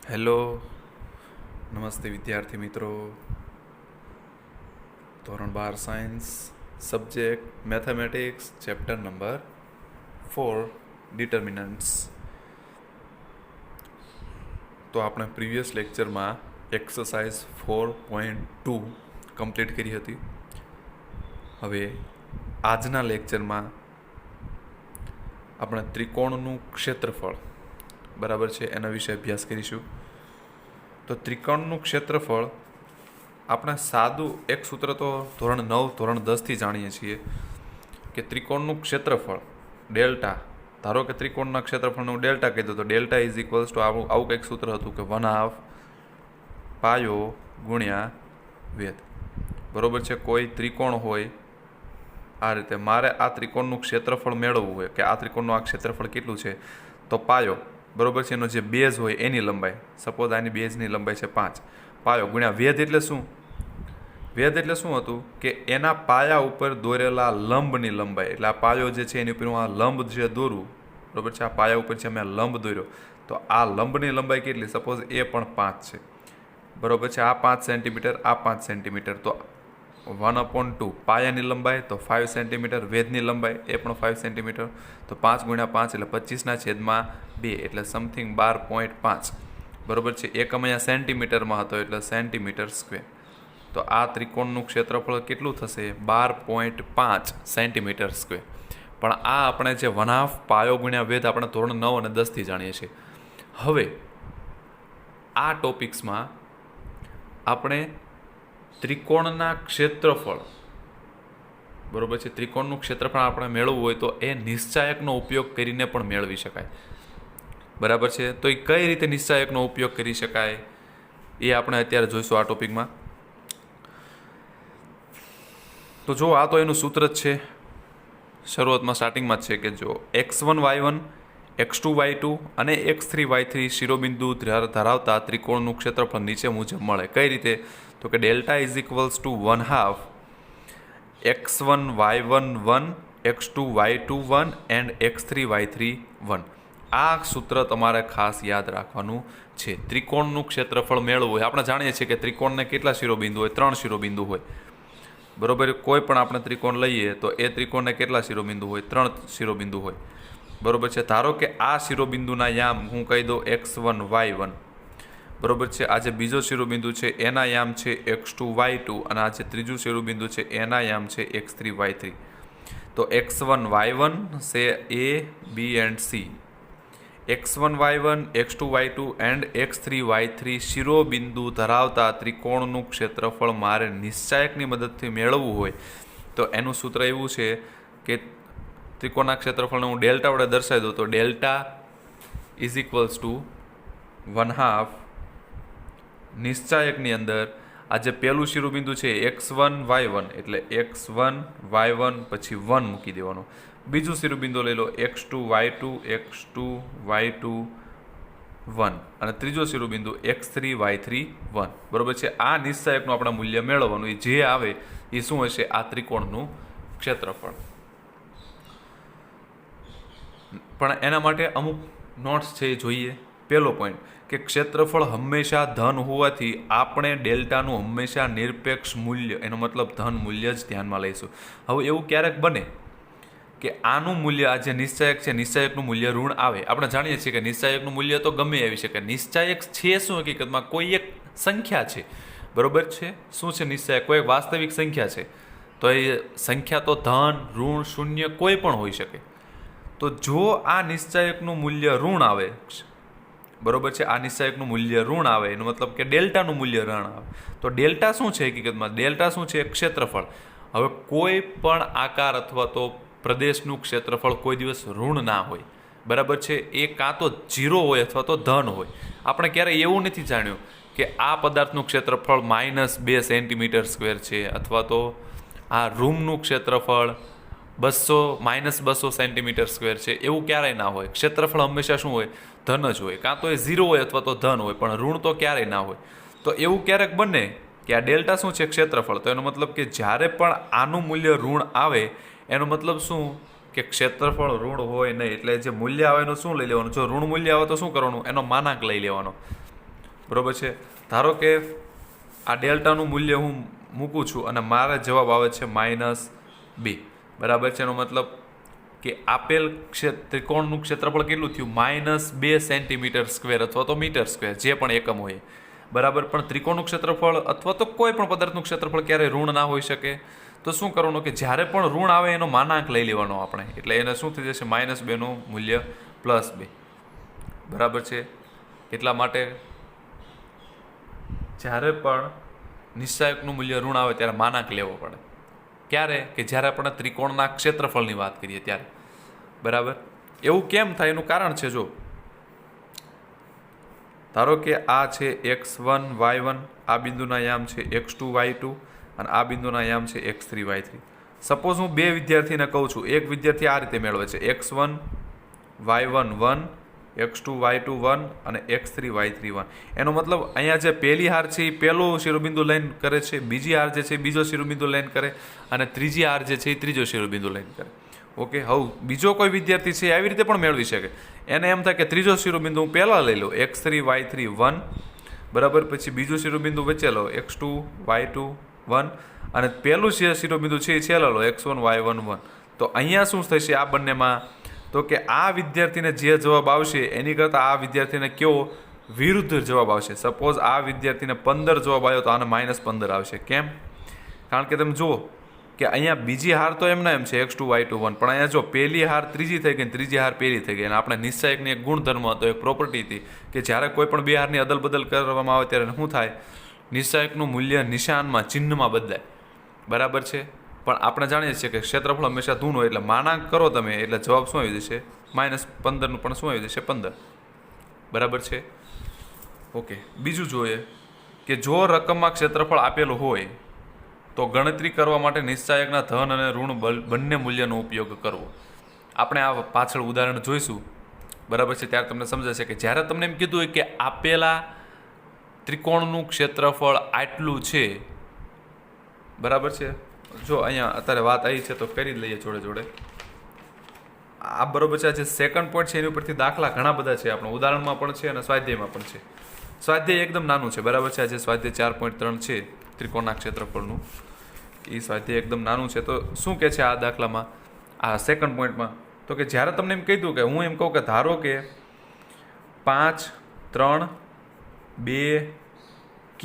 Hello, નમસ્તે વિદ્યાર્થી મિત્રો. ધોરણ 12 science subject mathematics chapter number 4 determinants. તો આપણે પ્રીવિયસ લેક્ચરમાં એક્સરસાઇઝ 4.2 કમ્પ્લીટ કરી હતી. હવે આજના લેક્ચરમાં આપણે ત્રિકોણનું ક્ષેત્રફળ બરાબર છે એના વિશે અભ્યાસ કરીશું. તો ત્રિકોણનું ક્ષેત્રફળ આપણે સાદું એક સૂત્ર તો ધોરણ 9 ધોરણ 10થી જાણીએ છીએ કે ત્રિકોણનું ક્ષેત્રફળ ડેલ્ટા. ધારો કે ત્રિકોણના ક્ષેત્રફળનું ડેલ્ટા કહી દો તો ડેલ્ટા ઇઝ ઇક્વલ્સ ટુ આવું કંઈક સૂત્ર હતું કે 1/2 પાયો ગુણ્યા વેધ. બરોબર છે. કોઈ ત્રિકોણ હોય આ રીતે, મારે આ ત્રિકોણનું ક્ષેત્રફળ મેળવવું હોય કે આ ત્રિકોણનું આ ક્ષેત્રફળ કેટલું છે, તો પાયો બરોબર છે, એનો જે બેઝ હોય એની લંબાઈ, સપોઝ આની બેઝની લંબાઈ છે 5, પાયો ગુણ્યા વેધ. એટલે શું? વેધ એટલે શું હતું કે એના પાયા ઉપર દોરેલા લંબની લંબાઈ. એટલે આ પાયો જે છે એની ઉપર હું આ લંબ જે દોરું, બરોબર છે, આ પાયા ઉપર છે મેં લંબ દોર્યો, તો આ લંબની લંબાઈ કેટલી? સપોઝ એ પણ 5 છે, બરોબર છે. આ 5 સેન્ટીમીટર, આ 5 સેન્ટીમીટર, તો 1/2 પાયાની લંબાઈ તો 5 સેન્ટીમીટર, વેધની લંબાઈ એ પણ 5 સેન્ટીમીટર, તો 5 ગુણ્યા 5 એટલે 25/2 એટલે સમથિંગ 12.5, બરોબર છે. એકમ અહીંયા સેન્ટીમીટરમાં હતો એટલે સેન્ટીમીટર સ્ક્વેર. તો આ ત્રિકોણનું ક્ષેત્રફળ કેટલું થશે? 12.5 સેન્ટીમીટર સ્ક્વેર. પણ આ આપણે જે 1/2 પાયો ગુણ્યા વેધ આપણે ધોરણ 9 અને 10થી જાણીએ છીએ. હવે આ ટોપિક્સમાં આપણે ત્રિકોણના ક્ષેત્રફળ, બરોબર છે, ત્રિકોણનું ક્ષેત્રફળ આપણે મેળવવું હોય તો એ નિશ્ચાયકનો ઉપયોગ કરીને પણ મેળવી શકાય, બરાબર છે. તો એ કઈ રીતે નિશ્ચાયકનો ઉપયોગ કરી શકાય એ આપણે અત્યારે જોઈશું આ ટોપિકમાં. તો જો આ તો એનું સૂત્ર જ છે, શરૂઆતમાં સ્ટાર્ટિંગમાં જ છે કે જો x1 y1 x2 y2 અને x3 y3 શિરોબિંદુ ધરાવતા ત્રિકોણનું ક્ષેત્રફળ નીચે મુજબ મળે. કઈ રીતે? તો કે delta is equals to 1/2 x1 y1 1 x2 y2 1 and x3 y3 1. આ સૂત્ર તમારે ખાસ યાદ રાખવાનું છે. ત્રિકોણનું ક્ષેત્રફળ મેળવવું હોય, આપણે જાણીએ છીએ કે ત્રિકોણને કેટલા શિરોબિંદુ હોય? 3 શિરોબિંદુ હોય, બરોબર. કોઈ પણ આપણે ત્રિકોણ લઈએ તો એ ત્રિકોણને કેટલા શિરોબિંદુ હોય? 3 શિરોબિંદુ હોય, બરોબર છે. ધારો કે આ શિરોબિંદુના યામ હું કહી દઉં x1 y1, બરોબર છે. આ જે બીજો શિરોબિંદુ છે એના યામ છે x2 y2 અને આ જે ત્રીજું શિરોબિંદુ છે એના યામ છે x3 y3. તો x1 y1 સે A, B and C, x1 y1 x2 y2 and x3 y3 શિરોબિંદુ ધરાવતા ત્રિકોણનું ક્ષેત્રફળ મારે નિશ્ચાયકની મદદથી મેળવવું હોય તો એનું સૂત્ર એવું છે કે ત્રિકોણના ક્ષેત્રફળને હું ડેલ્ટા વડે દર્શાવી દઉં તો ડેલ્ટા ઇઝ ઇક્વલ્સ ટુ 1/2 નિશ્ચાયકની અંદર આ જે પહેલું શિરોબિંદુ છે x1 y1 એટલે x1 y1 પછી 1 મૂકી દેવાનો. બીજું શિરોબિંદુ લઈ લો x2 y2 x2 y2 1 અને ત્રીજો શિરોબિંદુ x3 y3 1, બરોબર છે. આ નિશ્ચાયકનું આપણે મૂલ્ય મેળવવાનું, એ જે આવે એ શું હશે? આ ત્રિકોણનું ક્ષેત્રફળ. પણ એના માટે અમુક નોટ્સ છે એ જોઈએ. પહેલો પોઈન્ટ કે ક્ષેત્રફળ હંમેશા ધન હોવાથી આપણે ડેલ્ટાનું હંમેશા નિરપેક્ષ મૂલ્ય, એનો મતલબ ધન મૂલ્ય જ ધ્યાનમાં લઈશું. હવે એવું ક્યારેક બને કે આનું મૂલ્ય, આ જે નિશ્ચાયક છે નિશ્ચાયકનું મૂલ્ય ઋણ આવે. આપણે જાણીએ છીએ કે નિશ્ચાયકનું મૂલ્ય તો ગમે આવી શકે. નિશ્ચાયક છે શું? હકીકતમાં કોઈ એક સંખ્યા છે, બરોબર છે. શું છે નિશ્ચાયક? કોઈ એક વાસ્તવિક સંખ્યા છે. તો એ સંખ્યા તો ધન, ઋણ, શૂન્ય કોઈ પણ હોઈ શકે. તો જો આ નિશ્ચાયકનું મૂલ્ય ઋણ આવે, બરોબર છે, આ નિશ્ચાયકનું મૂલ્ય ઋણ આવે એનો મતલબ કે ડેલ્ટાનું મૂલ્ય ઋણ આવે. તો ડેલ્ટા શું છે હકીકતમાં? ડેલ્ટા શું છે? ક્ષેત્રફળ. હવે કોઈ પણ આકાર અથવા તો પ્રદેશનું ક્ષેત્રફળ કોઈ દિવસ ઋણ ના હોય, બરાબર છે. એ કાં તો 0 હોય અથવા તો ધન હોય. આપણે ક્યારેય એવું નથી જાણ્યું કે આ પદાર્થનું ક્ષેત્રફળ -2 સેન્ટીમીટર સ્ક્વેર છે અથવા તો આ રૂમનું ક્ષેત્રફળ -200 સેન્ટીમીટર સ્ક્વેર છે. એવું ક્યારેય ના હોય. ક્ષેત્રફળ હંમેશા શું હોય? ધન જ હોય. કાં તો એ 0 હોય અથવા તો ધન હોય, પણ ઋણ તો ક્યારેય ના હોય. તો એવું ક્યારેક બને કે આ ડેલ્ટા શું છે? ક્ષેત્રફળ. તો એનો મતલબ કે જ્યારે પણ આનું મૂલ્ય ઋણ આવે એનો મતલબ શું કે ક્ષેત્રફળ ઋણ હોય નહીં. એટલે જે મૂલ્ય આવે એનું શું લઈ લેવાનું? જો ઋણ મૂલ્ય આવે તો શું કરવાનું? એનો માનાંક લઈ લેવાનો. બરાબર છે. ધારો કે આ ડેલ્ટાનું મૂલ્ય હું મૂકું છું અને મારા જવાબ આવે છે -2. બરાબર છે. એનો મતલબ કે આપેલ ત્રિકોણનું ક્ષેત્રફળ કેટલું થયું? -2 સેન્ટીમીટર સ્ક્વેર અથવા તો મીટર સ્ક્વેર, જે પણ એકમ હોય. બરાબર. પણ ત્રિકોણનું ક્ષેત્રફળ અથવા તો કોઈ પણ પદાર્થનું ક્ષેત્રફળ ક્યારેય ઋણ ના હોઈ શકે. તો શું કરવાનું કે જ્યારે પણ ઋણ આવે એનો માનાંક લઈ લેવાનો આપણે, એટલે એને શું થઈ જશે? -2 નું મૂલ્ય +2. બરાબર છે. એટલા માટે જ્યારે પણ નિશ્ચાયકનું મૂલ્ય ઋણ આવે ત્યારે માનાંક લેવો પડે. ક્યારે? કે જ્યારે આપણે ત્રિકોણના ક્ષેત્રફળની વાત કરીએ ત્યારે. બરાબર. એવું કેમ થાય? એનું કારણ છે. જો ધારો કે આ છે x1 y1, આ બિંદુના યામ છે x2 y2 અને આ બિંદુના યામ છે x3 y3. સપોઝ હું બે વિદ્યાર્થીને કહું છું, એક વિદ્યાર્થી આ રીતે મેળવે છે x1 y1 1, x2 y2 1 અને x3 y3 1. એનો મતલબ અહીંયા જે પહેલી હાર છે એ પહેલું શિરોબિંદુ લઈને કરે છે, બીજી હાર જે છે એ બીજો શિરોબિંદુ લઈને કરે અને ત્રીજી હાર જે છે એ ત્રીજો શિરોબિંદુ લઈને કરે. ઓકે. હવે બીજો કોઈ વિદ્યાર્થી છે આવી રીતે પણ મેળવી શકે. એને એમ થાય કે ત્રીજો શિરોબિંદુ હું પહેલાં લઈ લઉં, x3 y3 1, બરાબર. પછી બીજું શિરોબિંદુ વચ્ચે લો, x2 y2 1 અને પહેલું શિરોબિંદુ છે એ છેલ્લા લો, x1 y1 1. તો અહીંયા શું થશે આ બંનેમાં? તો કે આ વિદ્યાર્થીને જે જવાબ આવશે એની કરતાં આ વિદ્યાર્થીને કેવો વિરુદ્ધ જવાબ આવશે. સપોઝ આ વિદ્યાર્થીને 15 જવાબ આવ્યો તો આને -15 આવશે. કેમ? કારણ કે તમે જુઓ કે અહીંયા બીજી હાર તો એમના એમ છે x2 y2 1, પણ અહીંયા જો પહેલી હાર ત્રીજી થઈ ગઈ, ત્રીજી હાર પહેલી થઈ ગઈ. અને આપણે નિશ્ચાયકની એક ગુણધર્મ હતો, એક પ્રોપર્ટી હતી કે જ્યારે કોઈ પણ બે હારની અદલ બદલ કરવામાં આવે ત્યારે શું થાય? નિશ્ચાયકનું મૂલ્ય નિશાનમાં, ચિહ્નમાં બદલાય. બરાબર છે. પણ આપણે જાણીએ છીએ કે ક્ષેત્રફળ હંમેશા ધૂન હોય, એટલે માનાંક કરો તમે એટલે જવાબ શું આવી જશે? -15 નું પણ શું આવી જશે? 15. બરાબર છે. ઓકે. બીજું જોઈએ કે જો રકમમાં ક્ષેત્રફળ આપેલું હોય તો ગણતરી કરવા માટે નિશ્ચાયકના ધન અને ઋણ બંને મૂલ્યનો ઉપયોગ કરવો. આપણે આ પાછળ ઉદાહરણ જોઈશું. બરાબર છે. ત્યારે તમને સમજાશે કે જ્યારે તમને એમ કીધું હોય કે આપેલા ત્રિકોણનું ક્ષેત્રફળ આટલું છે, બરાબર છે. જો અહીંયા અત્યારે વાત આવી છે તો કરી લઈએ જોડે જોડે. આ બરોબર છે. આ જે સેકન્ડ પોઈન્ટ છે એની ઉપરથી દાખલા ઘણા બધા છે, આપણું ઉદાહરણમાં પણ છે અને સ્વાધ્યાયમાં પણ છે. સ્વાધ્યાય એકદમ નાનું છે. બરાબર છે. આ જે સ્વાધ્યાય 4.3 છે ત્રિકોણના ક્ષેત્રફળનું, એ સ્વાધ્યાય એકદમ નાનું છે. તો શું કહે છે આ દાખલામાં, આ સેકન્ડ પોઈન્ટમાં? તો કે જ્યારે તમને એમ કહી દઉં કે હું એમ કહું કે ધારો કે 5 3 2 k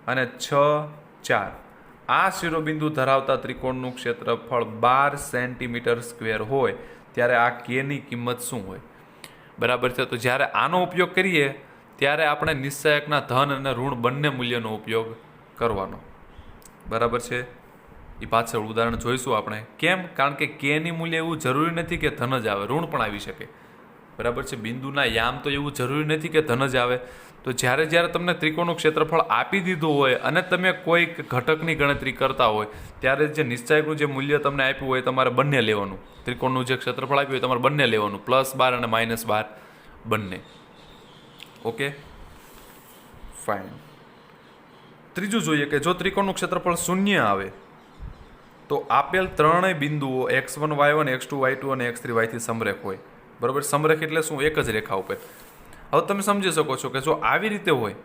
અને 6 4 આ શિરોબિંદુ ધરાવતા ત્રિકોણનું ક્ષેત્રફળ 12 સેન્ટીમીટર સ્ક્વેર હોય ત્યારે આ કેની કિંમત શું હોય? બરાબર છે. તો જ્યારે આનો ઉપયોગ કરીએ ત્યારે આપણે નિશ્ચાયકના ધન અને ઋણ બંને મૂલ્યનો ઉપયોગ કરવાનો. બરાબર છે. એ પાછળ ઉદાહરણ જોઈશું આપણે. કેમ? કારણ કે કેની મૂલ્ય એવું જરૂરી નથી કે ધન જ આવે, ઋણ પણ આવી શકે. બરાબર છે. બિંદુના યામ તો એવું જરૂરી નથી કે ધન જ આવે. તો જ્યારે જ્યારે તમને ત્રિકોણનું ક્ષેત્રફળ આપી દીધું હોય અને તમે કોઈક ઘટકની ગણતરી કરતા હોય ત્યારે જે નિશ્ચાયકનું જે મૂલ્ય તમને આપ્યું હોય તમારે બંને લેવાનું. ત્રિકોણનું જે ક્ષેત્રફળ આપ્યું હોય તમારે બંને લેવાનું, +12 અને -12 બંને. Okay, fine. ત્રીજું જોઈએ કે જો ત્રિકોણનું ક્ષેત્રફળ 0 આવે તો આપેલ ત્રણેય બિંદુઓ x1 y1 x2 y2 અને x3 y3 સમરેખ હોય. બરાબર. સમરેખ એટલે શું? એક જ રેખા ઉપર. હવે તમે સમજી શકો છો કે જો આવી રીતે હોય,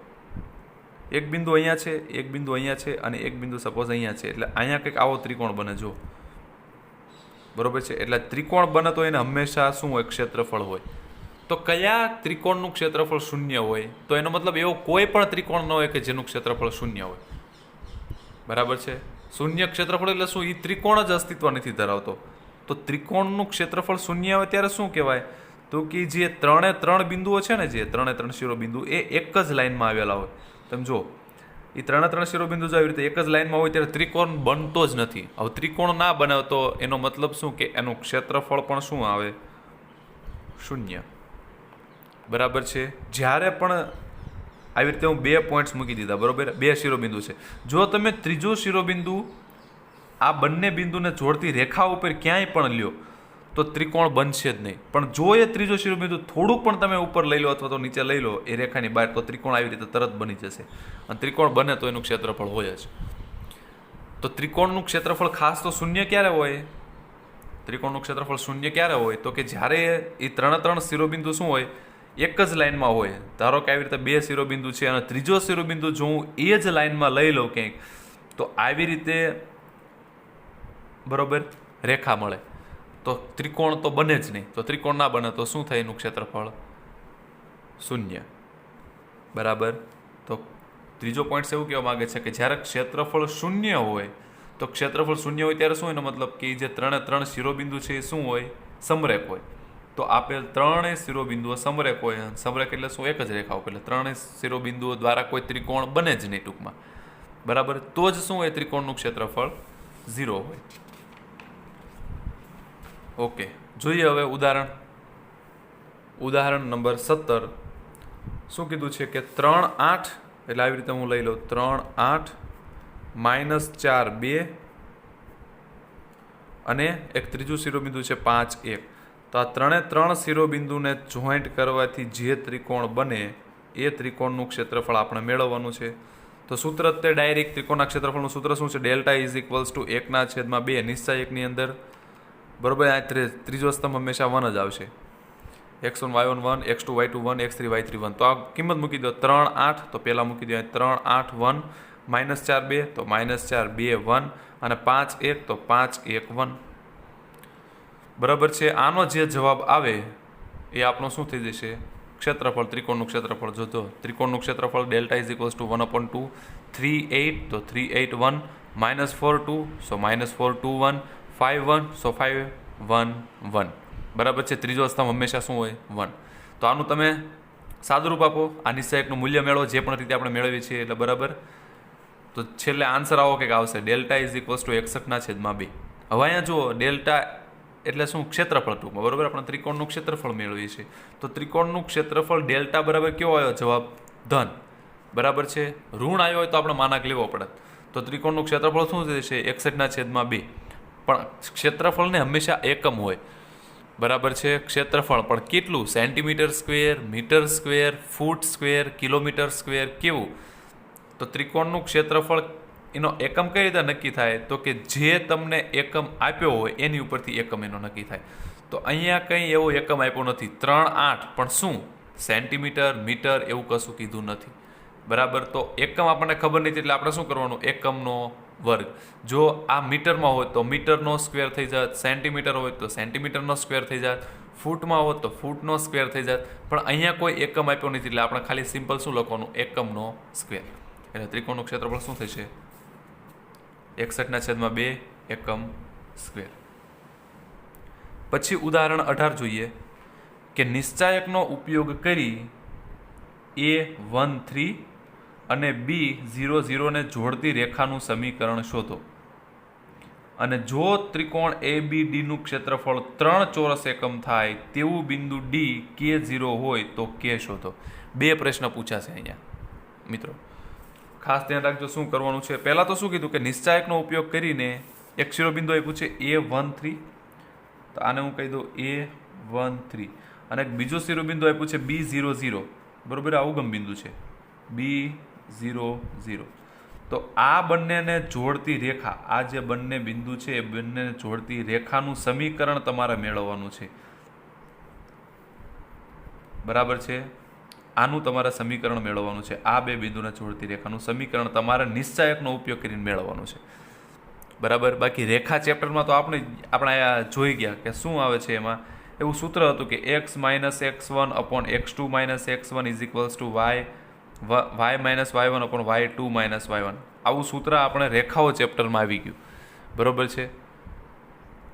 એક બિંદુ અહીંયા છે, એક બિંદુ અહીંયા છે અને એક બિંદુ સપોઝ અહીંયા છે, એટલે અહીંયા કંઈક આવો ત્રિકોણ બને. જો બરાબર છે. એટલે ત્રિકોણ બને તો એને હંમેશા શું હોય? ક્ષેત્રફળ હોય. તો કયા ત્રિકોણનું ક્ષેત્રફળ 0 હોય? તો એનો મતલબ એવો કોઈ પણ ત્રિકોણ ન હોય કે જેનું ક્ષેત્રફળ 0 હોય. બરાબર છે. શૂન્ય ક્ષેત્રફળ એટલે શું? એ ત્રિકોણ જ અસ્તિત્વ નથી ધરાવતો. તો ત્રિકોણનું ક્ષેત્રફળ 0 આવે ત્યારે શું કહેવાય? તો કે જે ત્રણ બિંદુઓ છે ને, જે ત્રણ શિરોબિંદુ એ એક જ લાઈનમાં આવેલા હોય. તમે જો એ ત્રણ શિરોબિંદુ જો આવી રીતે એક જ લાઈનમાં હોય ત્યારે ત્રિકોણ બનતો જ નથી. હવે ત્રિકોણ ના બને તો એનો મતલબ શું? કે એનું ક્ષેત્રફળ પણ શું આવે? 0. બરાબર છે. જ્યારે પણ આવી રીતે હું 2 પોઈન્ટ્સ મૂકી દીધા, બરાબર, 2 શિરોબિંદુ છે. જો તમે ત્રીજો શિરોબિંદુ આ બંને બિંદુને જોડતી રેખા ઉપર ક્યાંય પણ લ્યો તો ત્રિકોણ બનશે જ નહીં. પણ જો એ ત્રીજો શિરોબિંદુ થોડુંક પણ તમે ઉપર લઈ લો અથવા તો નીચે લઈ લો એ રેખાની બહાર, તો ત્રિકોણ આવી રીતે તરત બની જશે. અને ત્રિકોણ બને તો એનું ક્ષેત્રફળ હોય જ. તો ત્રિકોણનું ક્ષેત્રફળ ખાસ તો 0 ક્યારે હોય? ત્રિકોણનું ક્ષેત્રફળ 0 ક્યારે હોય? તો કે જ્યારે એ ત્રણ શિરોબિંદુ શું હોય? એક જ લાઇનમાં હોય, ધારો કે આવી રીતે બે શિરોબિંદુ છે અને ત્રીજો શિરોબિંદુ જો હું એ જ લાઇનમાં લઈ લઉં ક્યાંક, તો આવી રીતે બરોબર રેખા મળે, તો ત્રિકોણ તો બને જ નહીં. તો ત્રિકોણ ના બને તો શું થાય? એનું ક્ષેત્રફળ શૂન્ય. બરાબર. તો ત્રીજો પોઈન્ટ એવું કહેવા માંગે છે કે જ્યારે ક્ષેત્રફળ શૂન્ય હોય, તો ક્ષેત્રફળ શૂન્ય હોય ત્યારે શું એનો મતલબ કે જે ત્રણ શિરોબિંદુ છે એ શું હોય? સમરેખ હોય. તો આપેલ ત્રણેય શિરોબિંદુઓ સમરેખ હોય. સમરેખ એટલે શું? એક જ રેખા ઉપર. એટલે ત્રણેય શિરોબિંદુઓ દ્વારા કોઈ ત્રિકોણ બને જ નહીં ટૂંકમાં. બરાબર. તો જ શું હોય? ત્રિકોણનું ક્ષેત્રફળ 0 હોય. ઓકે, જોઈએ હવે ઉદાહરણ નંબર 17. શું કીધું છે કે 3 8, એટલે આવી રીતે હું લઈ લઉં 3 8 -4 2 અને એક ત્રીજું શિરોબિંદુ છે 5 1. તો આ ત્રણ શિરોબિંદુને જોઈન્ટ કરવાથી જે ત્રિકોણ બને એ ત્રિકોણનું ક્ષેત્રફળ આપણે મેળવવાનું છે. તો સૂત્ર તે ડાયરેક્ટ ત્રિકોણના ક્ષેત્રફળનું સૂત્ર શું છે? ડેલ્ટા ઇઝ ઇક્વલ્સ ટુ 1/2 નિશ્ચય એકની અંદર. બરોબર. આ ત્રીજો સ્તંભ હંમેશા 1 જ આવશે. x1 y1 1, x2 y2 1, x3 y3 1. તો આ કિંમત મૂકી દો 3 8, તો પહેલાં મૂકી દો 3 8 1, -4 2 તો -4 2 1 અને 5 1 તો 5 1 1. બરાબર છે. આનો જે જવાબ આવે એ આપણો શું થઈ જશે? ક્ષેત્રફળ, ત્રિકોણનું ક્ષેત્રફળ. જોતો ત્રિકોણનું ક્ષેત્રફળ ડેલ્ટા ઇઝ ઇક્વલ્સ ટુ 1/2 3 8 તો 3 8 1, -4 2 સો -4 2 1, 5 1 સો 5 1 1. બરાબર છે. ત્રીજો સ્તંભ હંમેશા શું હોય? 1. તો આનું તમે સાદુરૂપ આપો, આ નિશ્ચયકનું મૂલ્ય મેળવો જે પણ રીતે આપણે મેળવીએ છીએ. એટલે બરાબર. તો છેલ્લે આન્સર આવો કંઈક આવશે. Delta is equals to 61/2. હવે અહીંયા જુઓ, ડેલ્ટા એટલે શું? ક્ષેત્રફળ ટૂંકમાં. બરાબર. આપણે ત્રિકોણનું ક્ષેત્રફળ મેળવીએ છીએ. તો ત્રિકોણનું ક્ષેત્રફળ ડેલ્ટા બરાબર કેવો આવ્યો જવાબ? ધન. બરાબર છે. ઋણ આવ્યો હોય તો આપણે માનાક લેવો પડે. તો ત્રિકોણનું ક્ષેત્રફળ શું થશે? 61/2. પણ ક્ષેત્રફળને હંમેશા એકમ હોય. બરાબર છે. ક્ષેત્રફળ પણ કેટલું? સેન્ટીમીટર સ્ક્વેર, મીટર સ્ક્વેર, ફૂટ સ્ક્વેર, કિલોમીટર સ્ક્વેર, કેવું? તો ત્રિકોણનું ક્ષેત્રફળ એનો એકમ કઈ રીતે નક્કી થાય? તો કે જે તમને એકમ આપ્યો હોય એની ઉપરથી એકમ એનો નક્કી થાય. તો અહીંયા કંઈ એવો એકમ આપ્યો નથી. 3 8 પણ શું? સેન્ટીમીટર, મીટર એવું કશું કીધું નથી. બરાબર. તો એકમ આપણને ખબર નથી એટલે આપણે શું કરવાનું? એકમનો વર્ગ. જો આ મીટરમાં હોય તો મીટરનો સ્ક્વેર થઈ જાય, સેન્ટીમીટર હોય તો સેન્ટીમીટરનો સ્ક્વેર થઈ જાય, ફૂટમાં હોય તો ફૂટનો સ્ક્વેર થઈ જાય. પણ અહીંયા કોઈ એકમ આપ્યો નથી એટલે આપણે ખાલી સિમ્પલ શું લખવાનું? એકમનો સ્ક્વેર. એટલે ત્રિકોણનું ક્ષેત્રફળ શું થશે? 61/2 એકમ સ્ક્વેર. પછી ઉદાહરણ 18 જોઈએ કે નિશ્ચાયકનો ઉપયોગ કરી A13 અને B00 ને જોડતી રેખાનું સમીકરણ શોધો. અને જો ત્રિકોણ ABD નું ક્ષેત્રફળ 3 ચોરસ એકમ થાય તેવું બિંદુ D K0 હોય તો K શોધો. 2 પ્રશ્ન પૂછાશે અહીંયા મિત્રો. ખાસ ધ્યાન રાખજો શું કરવાનું છે. પહેલાં તો શું કીધું કે નિશ્ચાયકનો ઉપયોગ કરીને એક શિરોબિંદુ આપ્યું છે A13, તો આને હું કહી દઉં A13, અને એક બીજું શિરોબિંદુ આપ્યું છે B00. બરોબર. આ ઉગમ બિંદુ છે B00. તો આ બંનેને જોડતી રેખા, આ જે બંને બિંદુ છે એ બંનેને જોડતી રેખાનું સમીકરણ તમારે મેળવવાનું છે. બરાબર છે. આનું તમારે સમીકરણ મેળવવાનું છે. આ બે બિંદુને જોડતી રેખાનું સમીકરણ તમારે નિશ્ચાયકનો ઉપયોગ કરીને મેળવવાનું છે. બરાબર. બાકી રેખા ચેપ્ટરમાં તો આપણે જોઈ ગયા કે શું આવે છે. એમાં એવું સૂત્ર હતું કે x - x1 upon x2 - x1 is equals to y - y1 upon y2 - y1. આવું સૂત્ર આપણે રેખાઓ ચેપ્ટરમાં આવી ગયું. બરોબર છે.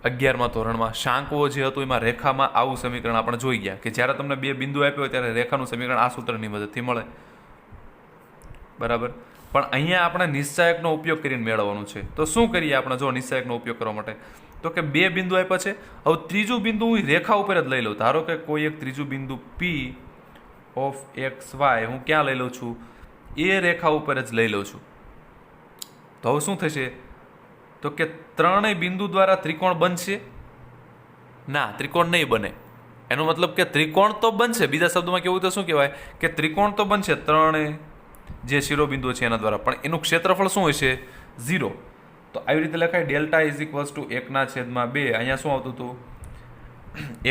11મા ધોરણમાં શાંકવો જે હતું એમાં રેખામાં આવું સમીકરણ આપણે જોઈ ગયા કે જ્યારે તમને બે બિંદુ આપ્યો હોય ત્યારે રેખાનું સમીકરણ આ સૂત્રની મદદથી મળે. બરાબર. પણ અહીંયા આપણે નિશ્ચાયકનો ઉપયોગ કરીને મેળવવાનું છે. તો શું કરીએ આપણે જો નિશ્ચાયકનો ઉપયોગ કરવા માટે? તો કે બે બિંદુ આપ્યા છે. હવે ત્રીજું બિંદુ હું રેખા ઉપર જ લઈ લઉં. ધારો કે કોઈ એક ત્રીજું બિંદુ P ઓફ XY હું ક્યાં લઈ લઉં છું? એ રેખા ઉપર જ લઈ લઉં છું. તો હવે શું થશે? તો કે ત્રણેય બિંદુ દ્વારા ત્રિકોણ બનશે? ના, ત્રિકોણ નહીં બને. એનો મતલબ કે ત્રિકોણ તો બનશે. બીજા શબ્દોમાં કેવું તો શું કહેવાય કે ત્રિકોણ તો બનશે ત્રણેય જે શિરોબિંદુઓ છે એના દ્વારા, પણ એનું ક્ષેત્રફળ શું હશે? 0. તો આવી રીતે લખાય ડેલ્ટા ઇઝ ઇક્વલ્સ ટુ 1/2. અહીંયા શું આવતું હતું?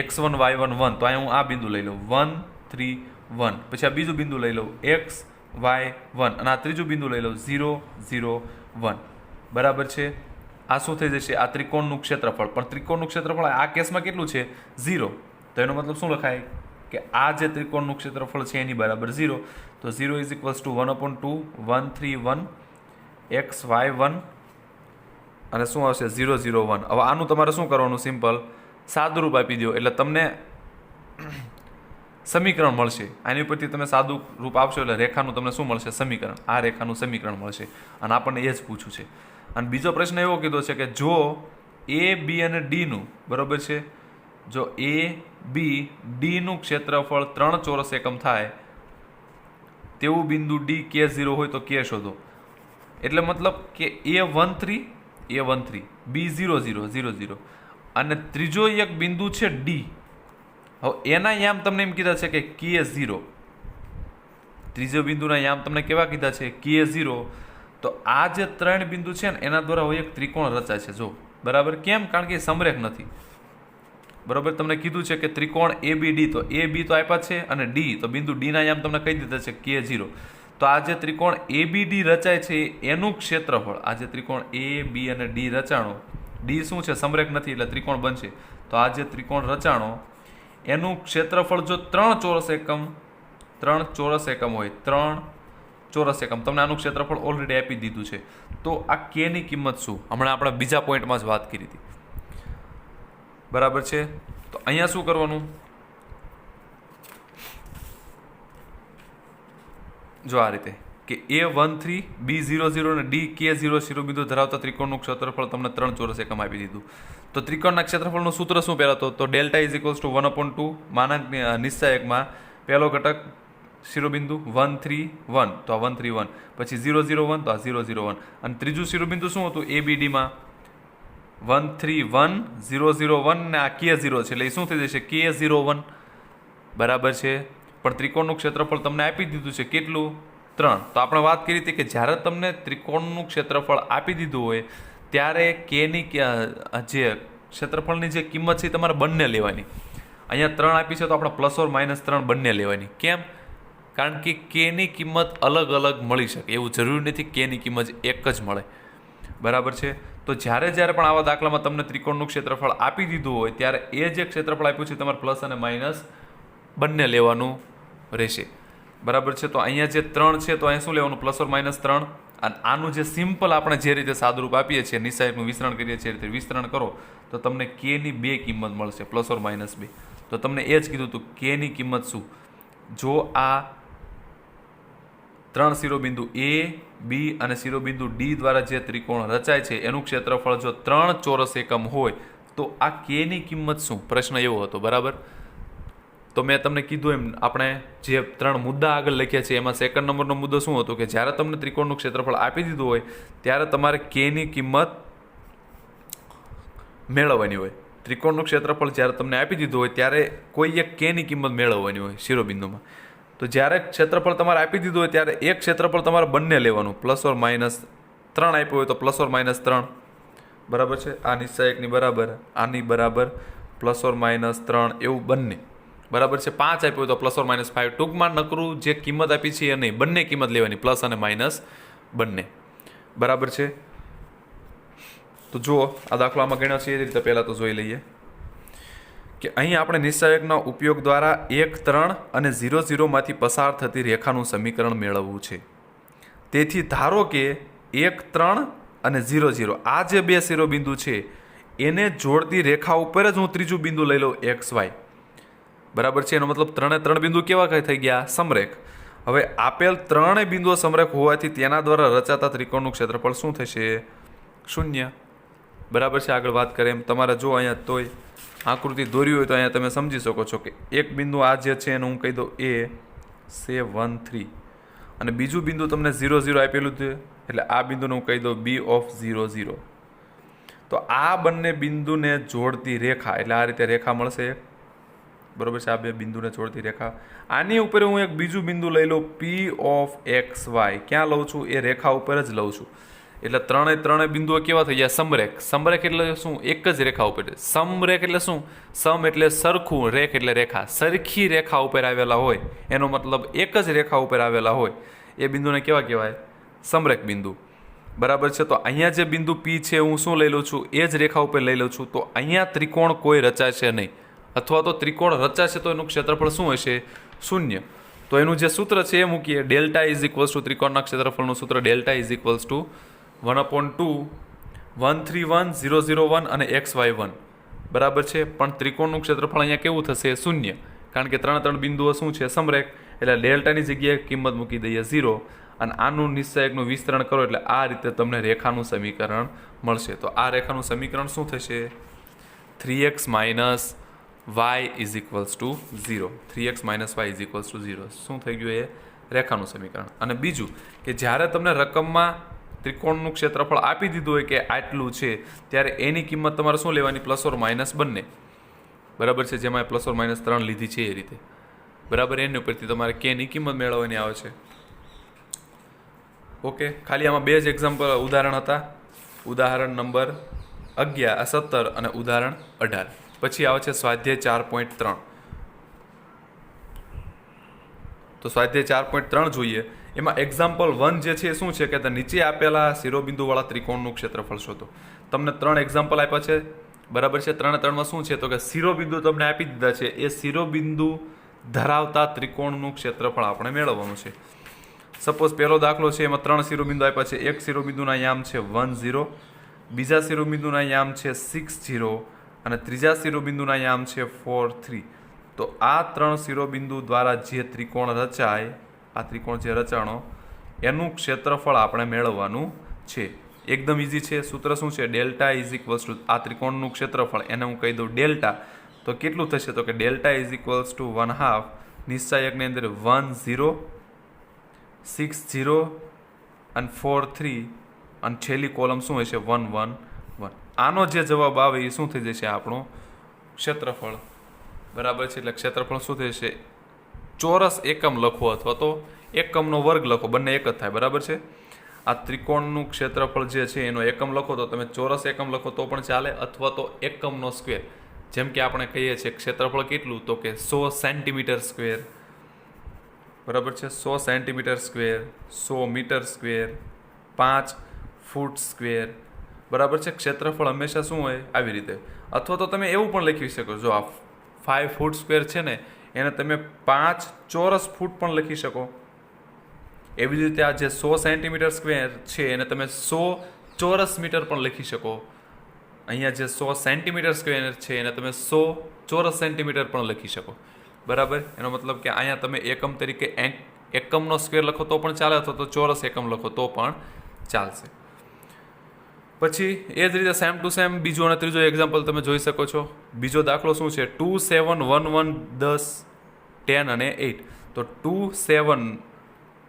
x1 y1 1. તો અહીંયા હું આ બિંદુ લઈ લઉં 1 3 1, પછી આ બીજું બિંદુ લઈ લઉં x y 1 અને આ ત્રીજું બિંદુ લઈ લઉં 0 0 1, બરાબર છે. આ શું થઈ જશે? આ ત્રિકોણનું ક્ષેત્રફળ. પણ ત્રિકોણનું ક્ષેત્રફળ આ કેસમાં કેટલું છે? 0. તો એનો મતલબ શું લખાય કે આ જે ત્રિકોણનું ક્ષેત્રફળ છે એની બરાબર 0. તો 0 is equals to 1/2 131 x y 1 અને શું આવશે? 0 0 1. હવે આનું તમારે શું કરવાનું? સિમ્પલ સાદું રૂપ આપી દો એટલે તમને સમીકરણ મળશે. આની ઉપરથી તમે સાદું રૂપ આપશો એટલે રેખાનું તમને શું મળશે? સમીકરણ. આ રેખાનું સમીકરણ મળશે અને આપણને એ જ પૂછ્યું છે. અને બીજો પ્રશ્ન એવો કીધો છે કે જો એ બી અને ડીનું, બરાબર છે, જો એ બી ડીનું ક્ષેત્રફળ 3 ચોરસ એકમ થાય તેવું બિંદુ ડી K0 હોય તો K શોધો. એટલે મતલબ કે A13 B00 અને ત્રીજો એક બિંદુ છે ડી. હવે એના યામ તમને એમ કીધા છે કે K0. ત્રીજો બિંદુના યામ તમને કેવા કીધા છે? K0. તો આ જે 3 બિંદુ છે ને એના દ્વારા હવે એક ત્રિકોણ રચાય છે. જો બરાબર. કેમ? કારણ કે એ સમરેખ નથી. બરાબર. તમને કીધું છે કે ત્રિકોણ ABD, તો AB તો આપ્યા છે અને ડી તો બિંદુ ડીના યામ તમને કહી દીધા છે K0. તો આ જે ત્રિકોણ ABD રચાય છે એનું ક્ષેત્રફળ, આ જે ત્રિકોણ AB અને ડી રચાણો, ડી શું છે? સમરેખ નથી એટલે ત્રિકોણ બનશે. તો આ જે ત્રિકોણ રચાણો એનું ક્ષેત્રફળ જો 3 ચોરસ એકમ હોય, 3 ચોરસ એકમ, તમને આનું ક્ષેત્રફળ ઓલરેડી આપી દીધું છે. તો આ કે ની કિંમત શું? હમણાં આપણે બીજા પોઈન્ટમાં જ વાત કરી હતી, બરાબર છે. તો અહીંયા શું કરવાનું? જો આ રીતે કે A13 B00 અને D K0 શિરોબિંદુ ધરાવતા ત્રિકોણનું ક્ષેત્રફળ તમને 3 ચોરસ એકમ આપી દીધું. તો ત્રિકોણના ક્ષેત્રફળનું સૂત્ર શું પહેલા? તો ડેલ્ટા ઇઝ ઇક્વલ્સ ટુ 1/2 માનાંક નિશ્ચાયકમાં પહેલો ઘટક શિરોબિંદુ 131, તો આ 131, પછી 001, તો આ 001, અને ત્રીજું શિરોબિંદુ શું હતું? ABDમાં 131 001 ને આ K0 છે એટલે એ શું થઈ જશે? K01, બરાબર છે. પણ ત્રિકોણનું ક્ષેત્રફળ તમને આપી દીધું છે કેટલું? 3. તો આપણે વાત કરી હતી કે જ્યારે તમને ત્રિકોણનું ક્ષેત્રફળ આપી દીધું હોય ત્યારે કેની જે ક્ષેત્રફળની જે કિંમત છે એ તમારે બંને લેવાની. અહીંયા 3 આપી છે તો આપણે +or-3 બંને લેવાની. કેમ? કારણ કે કેની કિંમત અલગ અલગ મળી શકે, એવું જરૂરી નથી કેની કિંમત એક જ મળે, બરાબર છે. તો જ્યારે પણ આવા દાખલામાં તમને ત્રિકોણનું ક્ષેત્રફળ આપી દીધું હોય ત્યારે એ જે ક્ષેત્રફળ આપ્યું છે તમારે પ્લસ અને માઇનસ બંને લેવાનું રહેશે, બરાબર છે. તો અહીંયા જે 3 છે તો અહીંયા શું લેવાનું? +or-3. અને આનું જે સિમ્પલ આપણે જે રીતે સાદુરૂપ આપીએ છીએ, નિશ્ચાયકનું વિસ્તરણ કરીએ છીએ, રીતે વિસ્તરણ કરો તો તમને કેની 2 કિંમત મળશે, +or-2. તો તમને એ જ કીધું હતું કેની કિંમત શું? જો આ 3 શિરોબિંદુ A, B અને શિરોબિંદુ D દ્વારા જે ત્રિકોણ રચાય છે એનું ક્ષેત્રફળ જો 3 ચોરસ એકમ હોય તો આ કેની કિંમત શું? પ્રશ્ન એવો હતો, બરાબર. તો મેં તમને કીધું એમ આપણે જે 3 મુદ્દા આગળ લખ્યા છે એમાં સેકન્ડ નંબરનો મુદ્દો શું હતો કે જ્યારે તમને ત્રિકોણનું ક્ષેત્રફળ આપી દીધું હોય ત્યારે તમારે કેની કિંમત મેળવવાની હોય. ત્રિકોણનું ક્ષેત્રફળ જ્યારે તમને આપી દીધું હોય ત્યારે કોઈ એક કેની કિંમત મેળવવાની હોય શિરોબિંદુમાં. તો જ્યારે ક્ષેત્રફળ તમારે આપી દીધું હોય ત્યારે એક ક્ષેત્રફળ તમારે બંને લેવાનું, +or-3 આપ્યું હોય તો +or-3, બરાબર છે. આ નિશ્ચાયકની બરાબર, આની બરાબર, +or-3 એવું બંને, બરાબર છે. 5 આપ્યું હોય તો +or-5. ટૂંકમાં નકરું જે કિંમત આપી છે એ નહીં, બંને કિંમત લેવાની, પ્લસ અને માઇનસ બંને, બરાબર છે. તો જુઓ આ દાખલો આમાં ગણ્યો છે એ રીતે પહેલાં તો જોઈ લઈએ કે અહીં આપણે નિશ્ચાયકના ઉપયોગ દ્વારા 1 3 અને 0 0 માંથી પસાર થતી રેખાનું સમીકરણ મેળવવું છે. તેથી ધારો કે 1 3 અને 0 0 આ જે 2 શિરોબિંદુ છે એને જોડતી રેખા ઉપર જ હું ત્રીજું બિંદુ લઈ લઉં XY, બરાબર છે. એનો મતલબ 3 બિંદુ કેવા થઈ ગયા? સમરેખ. હવે આપેલ 3 બિંદુઓ સમરેખ હોવાથી તેના દ્વારા રચાતા ત્રિકોણનું ક્ષેત્રફળ શું થશે? 0, બરાબર છે. આગળ વાત કરીએ એમ તમારે જો અહીંયા તોય આકૃતિ દોરી હોય તો અહીંયા તમે સમજી શકો છો કે એક બિંદુ આ જે છે એને હું કહી દઉં A13 અને બીજું બિંદુ તમને 0 0 આપેલું છે એટલે આ બિંદુને હું કહી દઉં B0 0. તો આ બંને બિંદુને જોડતી રેખા એટલે આ રીતે રેખા મળશે, બરાબર છે. આ બે બિંદુને જોડતી રેખા. આની ઉપર હું એક બીજું બિંદુ લઈ લઉં P(xy). ક્યાં લઉં છું? એ રેખા ઉપર જ લઉં છું. એટલે ત્રણેય બિંદુઓ કેવા થઈ ગયા? સમરેખ. સમરેખ એટલે શું? એક જ રેખા ઉપર. સમરેખ એટલે શું? સમ એટલે સરખું, રેખ એટલે રેખા. સરખી રેખા ઉપર આવેલા હોય એનો મતલબ એક જ રેખા ઉપર આવેલા હોય એ બિંદુને કેવા કહેવાય? સમરેખ બિંદુ. બરાબર છે. તો અહીંયા જે બિંદુ P છે હું શું લઈ લઉં છું? એ જ રેખા ઉપર લઈ લઉં છું. તો અહીંયા ત્રિકોણ કોઈ રચાશે નહીં, અથવા તો ત્રિકોણ રચાશે તો એનું ક્ષેત્રફળ શું હશે? શૂન્ય. તો એનું જે સૂત્ર છે એ મૂકીએ. ડેલ્ટા ઇઝ ઇક્વલ્સ ટુ ત્રિકોણના ક્ષેત્રફળનું સૂત્ર ડેલ્ટા ઇઝ ઇક્વલ્સ ટુ 1/2 131 001 અને XY1. બરાબર છે. પણ ત્રિકોણનું ક્ષેત્રફળ અહીંયા કેવું થશે? શૂન્ય. કારણ કે ત્રણ બિંદુઓ શું છે? સમરેખ. એટલે ડેલ્ટાની જગ્યાએ કિંમત મૂકી દઈએ 0 અને આનું નિશ્ચયકનું વિસ્તરણ કરો એટલે આ રીતે તમને રેખાનું સમીકરણ મળશે. તો આ રેખાનું સમીકરણ શું થશે? 3x minus y is equals to 0. 3x minus y is equals to 0 શું થઈ ગયું? એ રેખાનું સમીકરણ. અને બીજું કે જ્યારે તમને રકમમાં ત્રિકોણનું ક્ષેત્રફળ આપી દીધું હોય કે આટલું છે, ત્યારે એની કિંમત તમારે શું લેવાની? પ્લસ ઓર માઇનસ બંને. બરાબર છે. જેમાં પ્લસ ઓર માઇનસ 3 લીધી છે એ રીતે. બરાબર. એની ઉપરથી તમારે કેની કિંમત મેળવવાની આવે છે. ઓકે. ખાલી આમાં બે જ એક્ઝામ્પલ ઉદાહરણ હતા. ઉદાહરણ નંબર 17 અને ઉદાહરણ 18. પછી આવે છે સ્વાધ્યાય 4.3. તો સ્વાધ્યાય 4.3 જોઈએ. એમાં એક્ઝામ્પલ 1 જે છે એ શું છે કે નીચે આપેલા શિરોબિંદુવાળા ત્રિકોણનું ક્ષેત્રફળ શોધો. તમને 3 એક્ઝામ્પલ આપ્યા છે. બરાબર છે. 3 શું છે? તો કે શિરોબિંદુ તમને આપી દીધા છે. એ શિરોબિંદુ ધરાવતા ત્રિકોણનું ક્ષેત્રફળ આપણે મેળવવાનું છે. સપોઝ પહેલો દાખલો છે, એમાં 3 શિરોબિંદુ આપ્યા છે. એક શિરોબિંદુના યામ છે 1 0, બીજા શિરોબિંદુના યામ છે 6 0 અને ત્રીજા શિરોબિંદુના યામ છે 4 3. તો આ 3 શિરોબિંદુ દ્વારા જે ત્રિકોણ રચાય, આ ત્રિકોણ જે રચાણો એનું ક્ષેત્રફળ આપણે મેળવવાનું છે. એકદમ ઇઝી છે. સૂત્ર શું છે? ડેલ્ટા ઇઝ ઇક્વલ્સ ટુ આ ત્રિકોણનું ક્ષેત્રફળ, એને હું કહી દઉં ડેલ્ટા. તો કેટલું થશે? તો કે ડેલ્ટા ઇઝ ઇક્વલ્સ ટુ 1/2 નિશ્ચયકની અંદર 1 0 6 0 અને 4 3 અને છેલ્લી કોલમ શું હશે? 1 1 1. આનો જે જવાબ આવે એ શું થઈ જશે? આપણું ક્ષેત્રફળ. બરાબર છે. એટલે ક્ષેત્રફળ શું થશે? ચોરસ એકમ લખો અથવા તો એકમનો વર્ગ લખો, બંને એક જ થાય. બરાબર છે. આ ત્રિકોણનું ક્ષેત્રફળ જે છે એનો એકમ લખો તો તમે ચોરસ એકમ લખો તો પણ ચાલે, અથવા તો એકમનો સ્ક્વેર. જેમ કે આપણે કહીએ છીએ ક્ષેત્રફળ કેટલું? તો કે 100 સેન્ટીમીટર સ્ક્વેર. બરાબર છે. 100 સેન્ટીમીટર સ્ક્વેર, 100 મીટર સ્ક્વેર, 5 ફૂટ સ્ક્વેર. બરાબર છે. ક્ષેત્રફળ હંમેશા શું હોય? આવી રીતે. અથવા તો તમે એવું પણ લખી શકો, જો આ 5 ફૂટ સ્ક્વેર છે ને એને તમે 5 ચોરસ ફૂટ પણ લખી શકો. એવી જ રીતે આ જે 100 સેન્ટીમીટર સ્ક્વેર છે એને તમે 100 ચોરસ મીટર પણ લખી શકો. અહીંયા જે 100 સેન્ટીમીટર સ્ક્વેર છે એને તમે 100 ચોરસ સેન્ટીમીટર પણ લખી શકો. બરાબર. એનો મતલબ કે અહીંયા તમે એકમ તરીકે એકમનો સ્ક્વેર લખો તો પણ ચાલે, અથવા તો ચોરસ એકમ લખો તો પણ ચાલશે. પછી એ જ રીતે સેમ ટુ સેમ બીજો અને ત્રીજો એક્ઝામ્પલ તમે જોઈ શકો છો. બીજો દાખલો શું છે? 2 7 1 1 10 10 અને 8. તો 2 7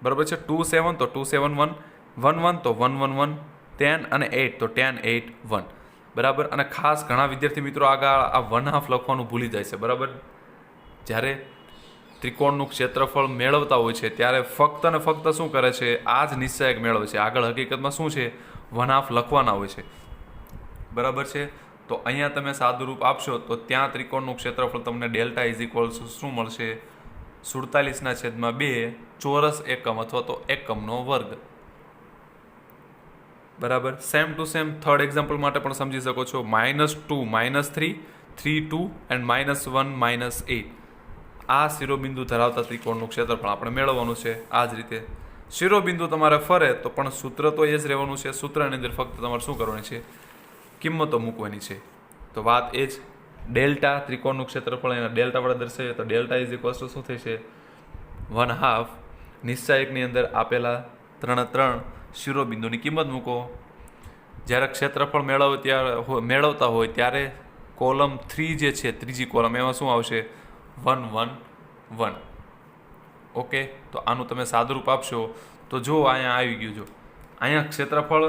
બરાબર છે. 2 7 તો 2 7 1 1 1 તો 1 1 1 10 અને 8 તો 10 8 1. બરાબર. અને ખાસ ઘણા વિદ્યાર્થી મિત્રો આગળ આ 1/2 લખવાનું ભૂલી જાય છે. બરાબર. જ્યારે ત્રિકોણનું ક્ષેત્રફળ મેળવતા હોય છે ત્યારે ફક્ત ને ફક્ત શું કરે છે? આ જ નિશ્ચયક મેળવે છે. આગળ હકીકતમાં શું છે? 1/2 લખવાના હોય છે. બરાબર છે. તો અહીંયા તમે સાદું રૂપ આપશો તો ત્યાં ત્રિકોણનું ક્ષેત્રફળ તમને ડેલ્ટા ઇઝ ઇક્વલ્સ શું મળશે? 47/2 ચોરસ એકમ અથવા તો એકમનો વર્ગ. બરાબર. Same to same third example માટે પણ સમજી શકો છો. -2 -3 3 2 એન્ડ -1 -8. આ શિરોબિંદુ ધરાવતા ત્રિકોણનું ક્ષેત્રફળ આપણે મેળવવાનું છે. આ જ રીતે શિરોબિંદુ તમારે ફરે તો પણ સૂત્ર તો એ જ રહેવાનું છે. સૂત્રની અંદર ફક્ત તમારે શું કરવાની છે? કિંમતો મૂકવાની છે. તો વાત એ જ. ડેલ્ટા ત્રિકોણનું ક્ષેત્રફળ એના ડેલ્ટા વડે દર્શાવીએ તો ડેલ્ટા ઇઝ ઇક્વલ્સ ટુ શું થશે? 1/2 નિશ્ચયકની અંદર આપેલા 3 શિરોબિંદુની કિંમત મૂકો. જ્યારે ક્ષેત્રફળ મેળવતા હોય ત્યારે કોલમ 3 જે છે, ત્રીજી કોલમ, એમાં શું આવશે? 1 1 1. ઓકે. તો આનું તમે સાદુરૂપ આપશો તો જો અહીંયા આવી ગયું. જો અહીંયા ક્ષેત્રફળ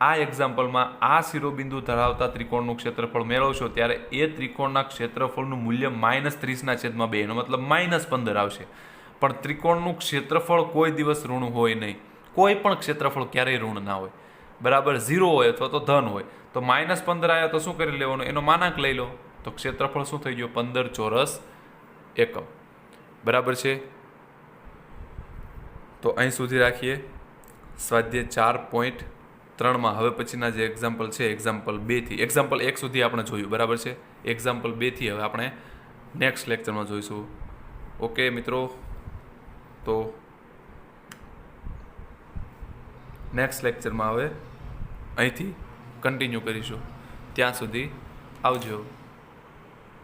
આ એક્ઝામ્પલમાં આ શિરોબિંદુ ધરાવતા ત્રિકોણનું ક્ષેત્રફળ મેળવશો ત્યારે એ ત્રિકોણના ક્ષેત્રફળનું મૂલ્ય -30/2 એનો મતલબ -15 આવશે. પણ ત્રિકોણનું ક્ષેત્રફળ કોઈ દિવસ ઋણ હોય નહીં. કોઈ પણ ક્ષેત્રફળ ક્યારેય ઋણ ના હોય, બરાબર. 0 હોય અથવા તો ધન હોય. તો -15 આવ્યા તો શું કરી લેવાનું, એનો માનાંક લઈ લો. તો ક્ષેત્રફળ શું થઈ ગયું, 15 ચોરસ એકમ, બરાબર છે. તો અહીં સુધી રાખીએ. સ્વાધ્યાય 4.3માં હવે પછીના જે એક્ઝામ્પલ છે, એક્ઝામ્પલ 2થી, એક્ઝામ્પલ 1 સુધી આપણે જોયું, બરાબર છે. એક્ઝામ્પલ 2થી હવે આપણે નેક્સ્ટ લેક્ચરમાં જોઈશું. ઓકે મિત્રો, તો નેક્સ્ટ લેક્ચરમાં હવે અહીંથી કન્ટિન્યુ કરીશું. ત્યાં સુધી આવજો.